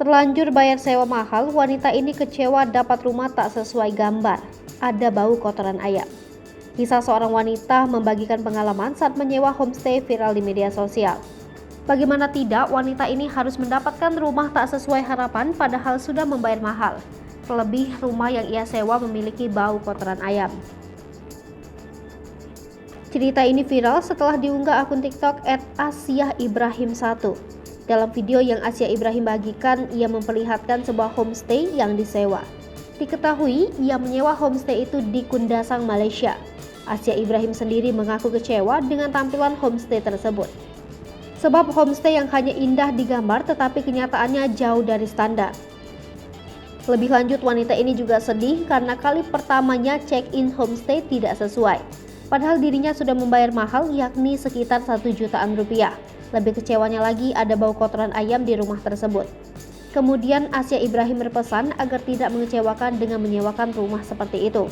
Terlanjur bayar sewa mahal, wanita ini kecewa dapat rumah tak sesuai gambar. Ada bau kotoran ayam. Kisah seorang wanita membagikan pengalaman saat menyewa homestay viral di media sosial. Bagaimana tidak, wanita ini harus mendapatkan rumah tak sesuai harapan padahal sudah membayar mahal. Terlebih rumah yang ia sewa memiliki bau kotoran ayam. Cerita ini viral setelah diunggah akun TikTok @asyaibrahim1. Dalam video yang Asya Ibrahim bagikan, ia memperlihatkan sebuah homestay yang disewa. Diketahui, ia menyewa homestay itu di Kundasang, Malaysia. Asya Ibrahim sendiri mengaku kecewa dengan tampilan homestay tersebut. Sebab homestay yang hanya indah di gambar tetapi kenyataannya jauh dari standar. Lebih lanjut, wanita ini juga sedih karena kali pertamanya check-in homestay tidak sesuai. Padahal dirinya sudah membayar mahal, yakni sekitar 1 jutaan rupiah. Lebih kecewanya lagi, ada bau kotoran ayam di rumah tersebut. Kemudian Asya Ibrahim berpesan agar tidak mengecewakan dengan menyewakan rumah seperti itu.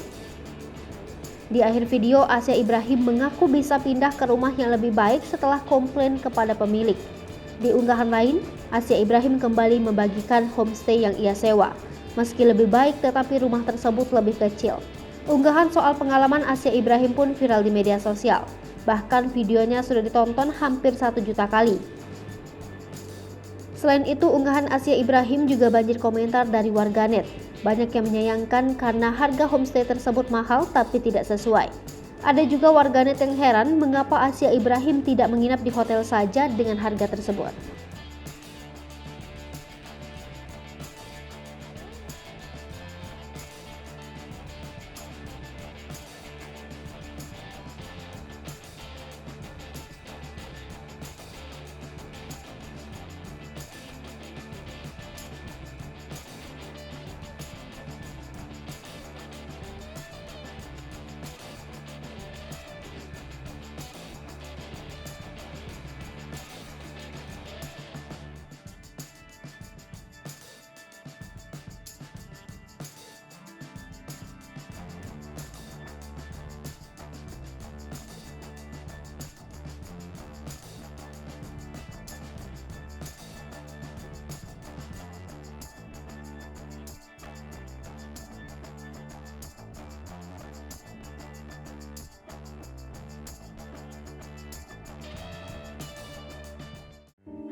Di akhir video, Asya Ibrahim mengaku bisa pindah ke rumah yang lebih baik setelah komplain kepada pemilik. Di unggahan lain, Asya Ibrahim kembali membagikan homestay yang ia sewa. Meski lebih baik, tetapi rumah tersebut lebih kecil. Unggahan soal pengalaman Asya Ibrahim pun viral di media sosial. Bahkan videonya sudah ditonton hampir 1 juta kali. Selain itu, unggahan Asya Ibrahim juga banjir komentar dari warganet. Banyak yang menyayangkan karena harga homestay tersebut mahal tapi tidak sesuai. Ada juga warganet yang heran mengapa Asya Ibrahim tidak menginap di hotel saja dengan harga tersebut.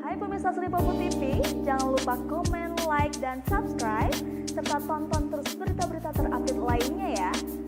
Hai pemirsa Sri Popo TV, jangan lupa komen, like, dan subscribe, serta tonton terus berita-berita terupdate lainnya ya.